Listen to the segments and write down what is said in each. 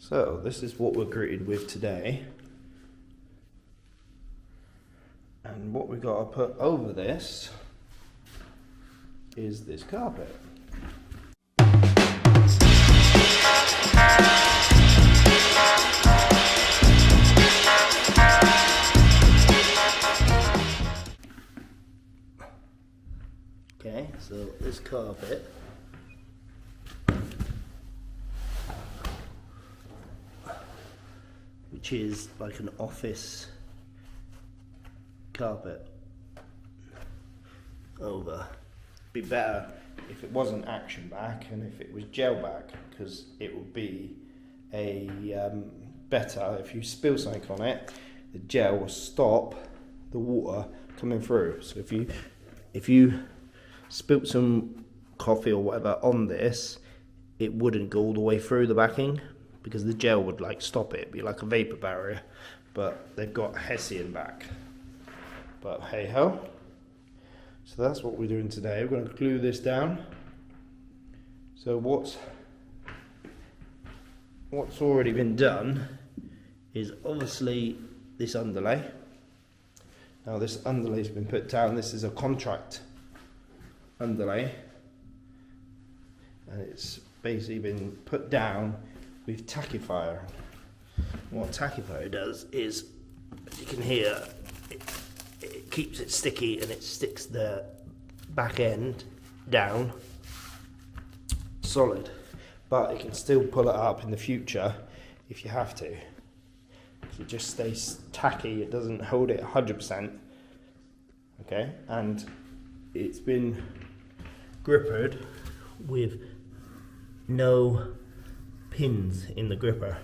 So this is what we're greeted with today. And what we've got to put over this is this carpet. Okay, so this carpet which is like an office carpet over. Be better if it wasn't action back and if it was gel back, because it would be a better if you spill something on it, the gel will stop the water coming through. So if you spilt some coffee or whatever on this, it wouldn't go all the way through the backing because the gel would like stop it. It'd be like a vapor barrier, but they've got Hessian back. But hey ho. So that's what we're doing today. We're going to glue this down. So what's already been done is obviously this underlay. Now this underlay's been put down. This is a contract underlay, and it's basically been put down with tackifier. What tackifier does is, as you can hear, it keeps it sticky and it sticks the back end down solid, but it can still pull it up in the future if you have to. If it just stays tacky, it doesn't hold it 100%. Okay, and it's been grippered with no pins in the gripper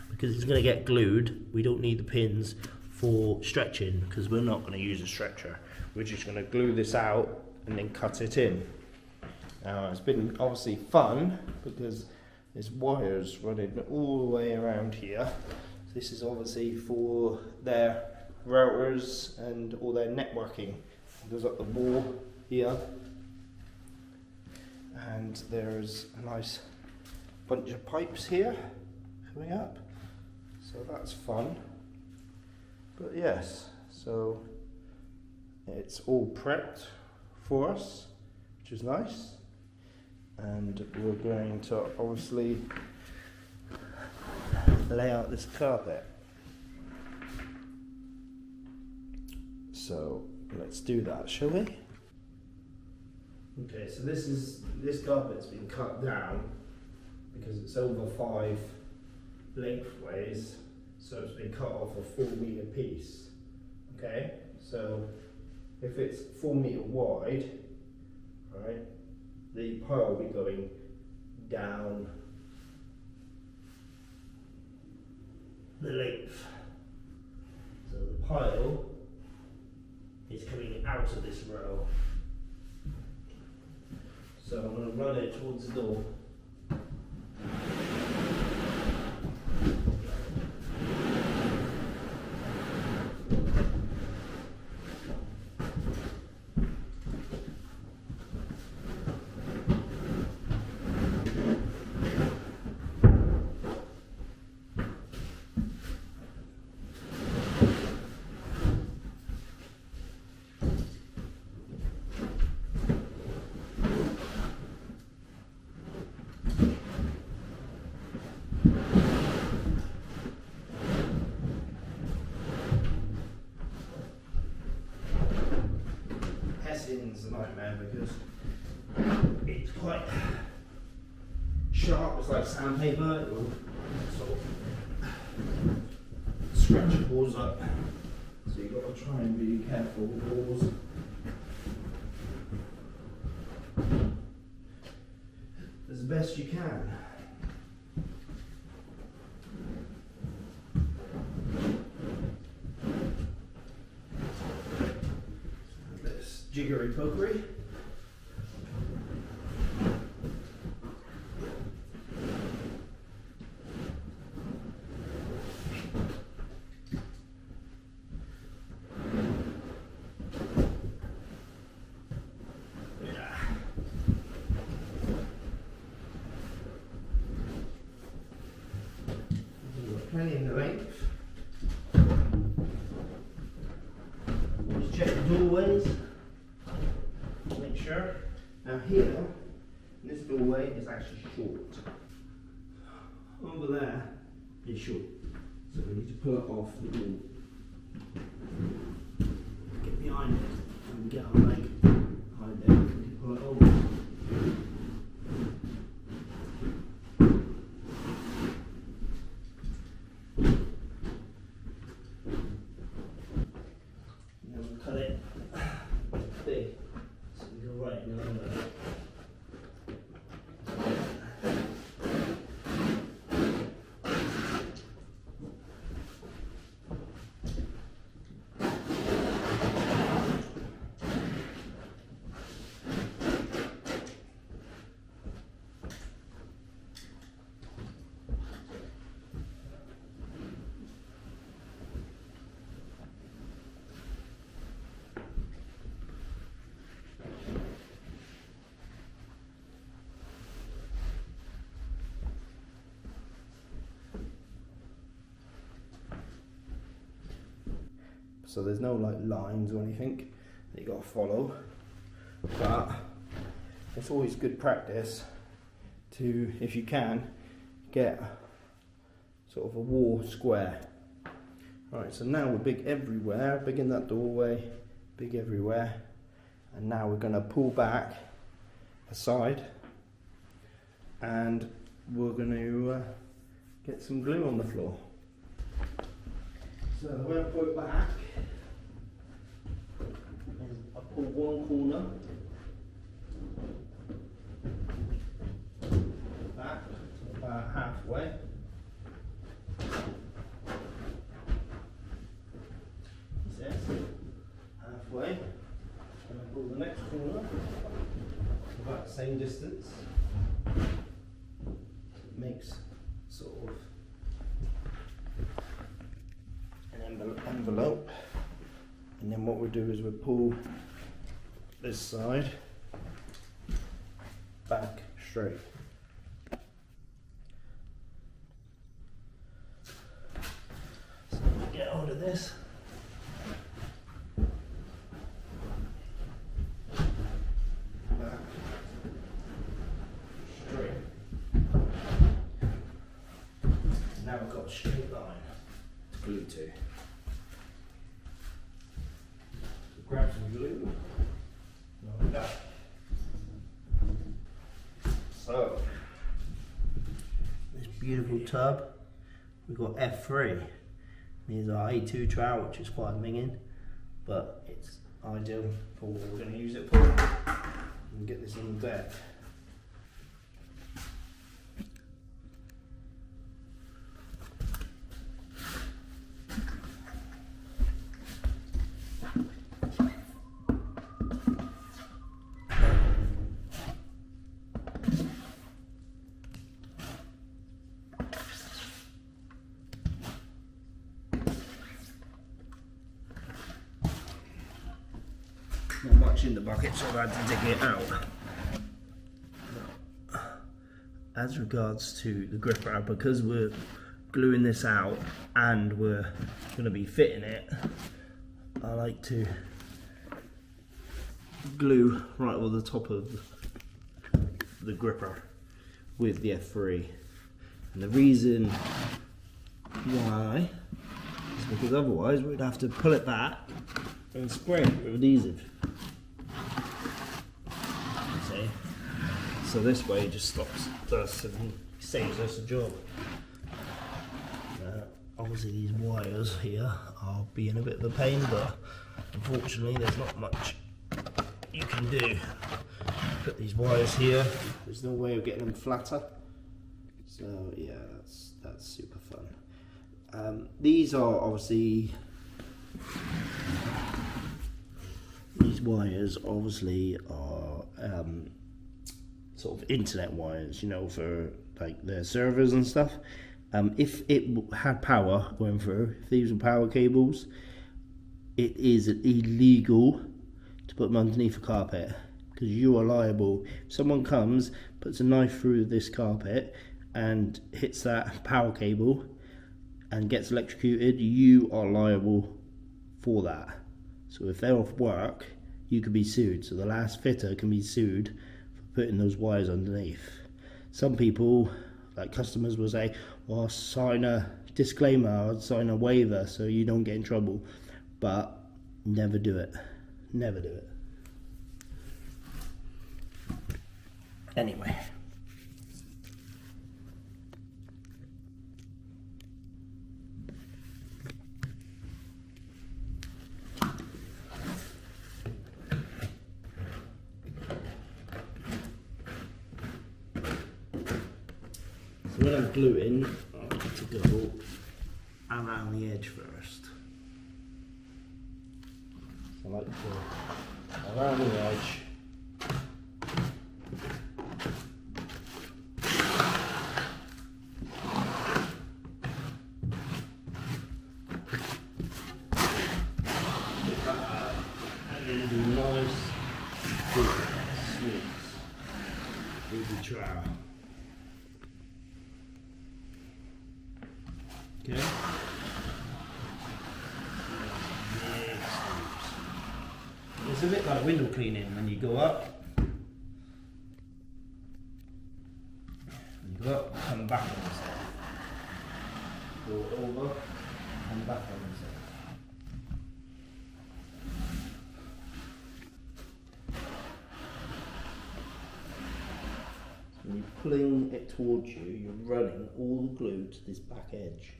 because it's going to get glued. We don't need the pins for stretching because we're not going to use a stretcher. We're just going to glue this out and then cut it in. Now it's been obviously fun because there's wires running all the way around here. This is obviously for their routers and all their networking. It goes up the wall here, and there's a nice bunch of pipes here coming up, so that's fun. But yes, so it's all prepped for us, which is nice, and we're going to obviously lay out this carpet. So let's do that, shall we? Okay, so this carpet's been cut down because it's over 5 lengthways, so it's been cut off a 4 meter piece. Okay, so if it's 4 meter wide, right, the pile will be going down the length. So the pile is coming out of this row. So I'm going to run it towards the door. Hessian's a nightmare because it's quite sharp. It's like sandpaper. It will sort of scratch your balls up. So you've got to try and be careful with balls. As best you can. Jiggery pokery. This doorway is actually short. Over there is short. So we need to pull it off the wall. Get behind it and get our leg behind it. We can pull it over. So there's no like lines or anything that you got to follow, but it's always good practice to, if you can, get sort of a wall square. Right, so now we're big everywhere, big in that doorway, big everywhere, and now we're going to pull back aside and we're going to get some glue on the floor. So the way I pull it back is I pull one corner back to about halfway. Yes, halfway. And I pull the next corner about the same distance. It makes sort of envelope, and then what we do is we pull this side back straight. So get hold of this. Back straight. Now we've got a straight line to glue to. Grab some glue. Like that. So this beautiful tub, we've got F3. These are A2 trowel, which is quite minging, but it's ideal for what we're going to use it for. And get this on the deck. Not much in the bucket, so I've had to dig it out. As regards to the gripper, because we're gluing this out and we're going to be fitting it, I like to glue right over the top of the gripper with the F3. And the reason why is because otherwise we'd have to pull it back and spray it with adhesive. See? So this way it just stops us and saves us a job. Obviously these wires here are being a bit of a pain, but unfortunately there's not much you can do. Put these wires here, there's no way of getting them flatter. So yeah, that's super fun. These are obviously, these wires obviously are sort of internet wires, you know, for like their servers and stuff. If it had power going through, if these were power cables, it is illegal to put them underneath a carpet, because you are liable. If someone comes, puts a knife through this carpet and hits that power cable and gets electrocuted, you are liable for that. So if they're off work, you could be sued. So the last fitter can be sued for putting those wires underneath. Some people, like customers, will say, well, I'll sign a disclaimer, I'll sign a waiver so you don't get in trouble, but never do it. Never do it. Anyway. So when I'm gluing, I like to go around the edge first. So I like to go around the edge. And then do nice big sweeps with the trowel. Okay. It's a bit like window cleaning when you go up. You go up, come back on the side. Go over, come back on the side. So when you're pulling it towards you, you're running all the glue to this back edge.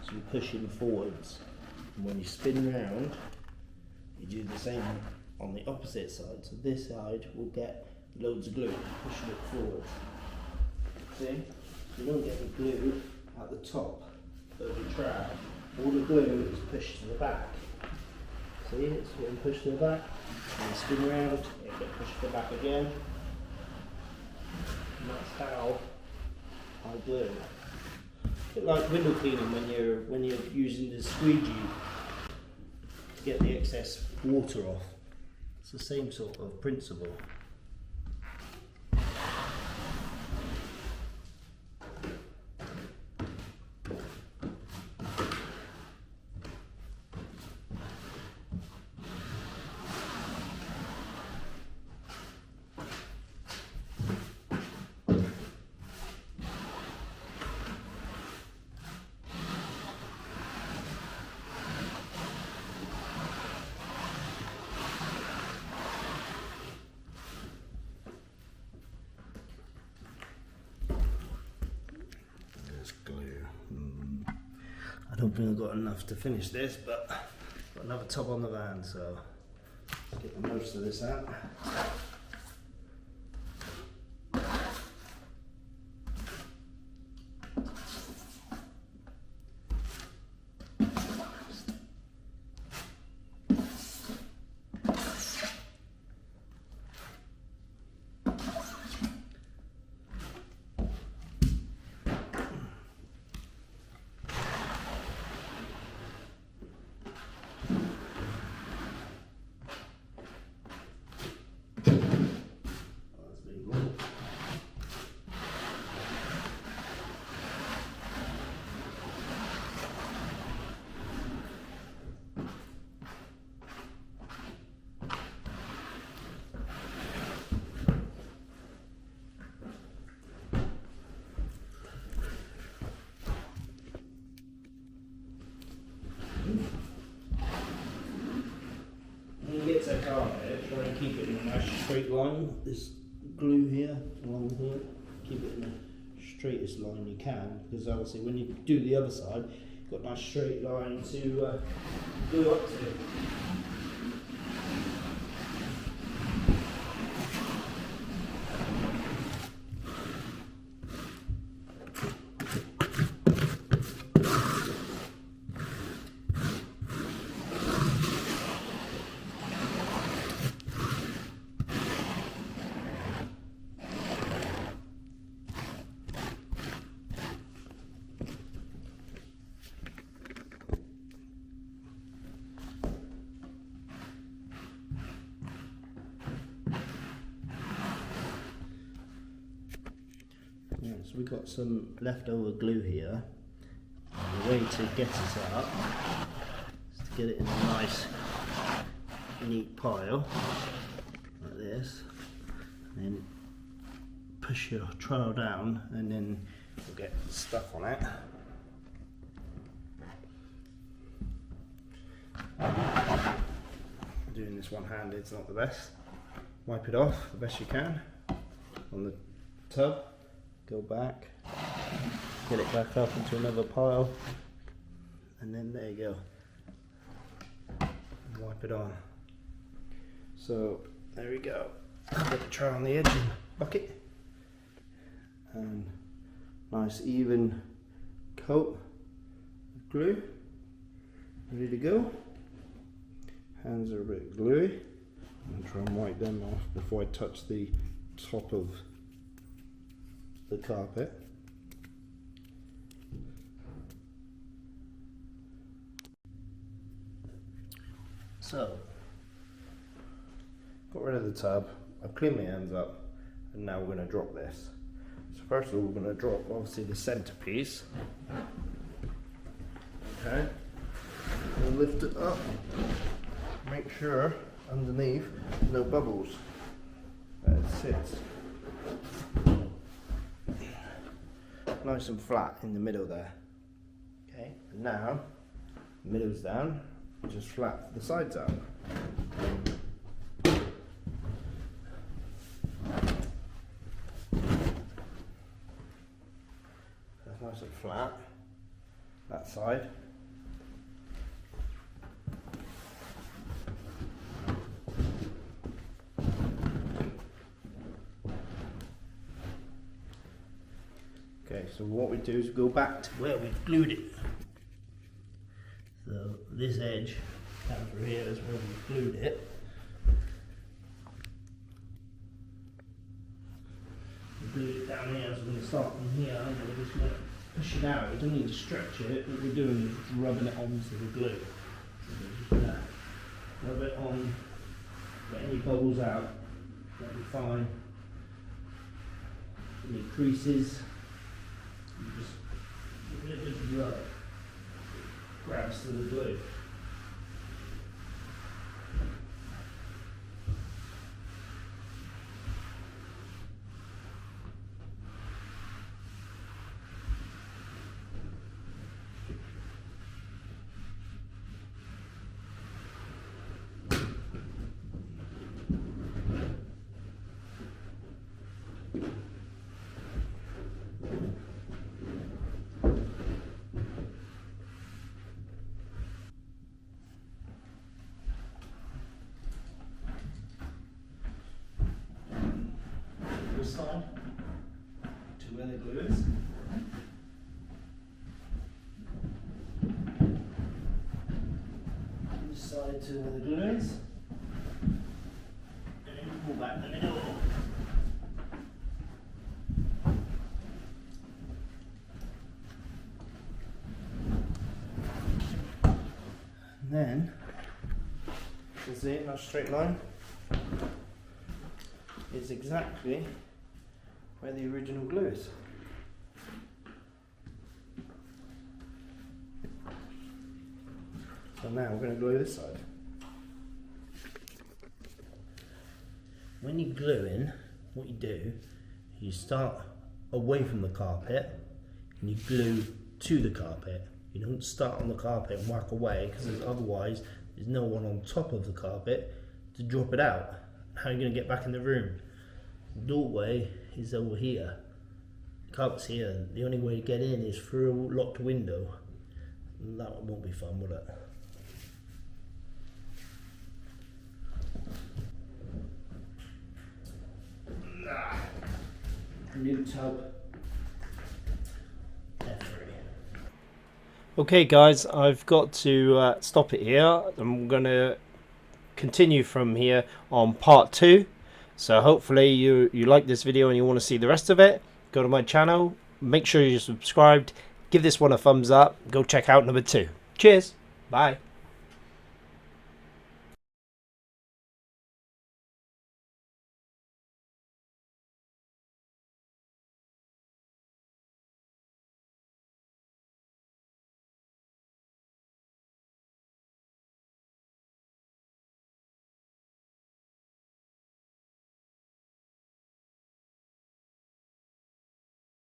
So you're pushing forwards, and when you spin round, you do the same on the opposite side. So this side will get loads of glue, pushing it forwards. See? You don't get the glue at the top of the trowel. All the glue is pushed to the back. See? It's getting pushed to the back, and you spin round, it gets pushed to the back again. And that's how I glue. A bit like window cleaning when you're using the squeegee to get the excess water off. It's the same sort of principle. I don't think I've got enough to finish this, but I've got another top on the van, so let's get the most of this out. Get that carpet, try and keep it in a nice straight line. This glue here, along here, keep it in the straightest line you can, because obviously when you do the other side, you've got a nice straight line to glue up to. So we've got some leftover glue here, and the way to get it up is to get it in a nice neat pile like this, and then push your trial down and then you'll get stuff on it. Doing this one-handed is not the best. Wipe it off the best you can on the tub, go back, get it back up into another pile, and then there you go, and wipe it on. So there we go. Get the tray on the edge of the bucket, and nice even coat of glue, ready to go. Hands are a bit gluey. I'm going to try and wipe them off before I touch the top of the carpet. So, got rid of the tub, I've cleaned my hands up, and now we're going to drop this. So first of all, we're going to drop obviously the centerpiece. Okay, we'll lift it up, make sure underneath no bubbles where it sits. Nice and flat in the middle there. Okay, and now the middle's down, just flat the sides out. That's nice and flat, that side. Okay, so what we do is go back to where we glued it. So this edge down through here is where we glued it. We glued it down here, so we're going to start from here and we're just going to push it out. We don't need to stretch it, what we're doing is just rubbing it onto the glue. So we're just going to rub it on, get any bubbles out, that'll be fine. Any creases, you just give it a good rub, grabs to the glue. Side to where the glue is. This side to where the glue is. And then pull back the middle. And then, you see it, nice straight line. Is exactly where the original glue is. So now we're going to glue this side. When you glue in, what you do, you start away from the carpet and you glue to the carpet. You don't start on the carpet and whack away, because otherwise there's no one on top of the carpet to drop it out. How are you going to get back in the room? The doorway is over here. The carpet's here. The only way to get in is through a locked window. And that won't be fun, will it? New tub. Okay guys, I've got to stop it here. I'm going to continue from here on part 2. So hopefully you like this video and you want to see the rest of it. Go to my channel, make sure you're subscribed, give this one a thumbs up, go check out number 2. Cheers, bye.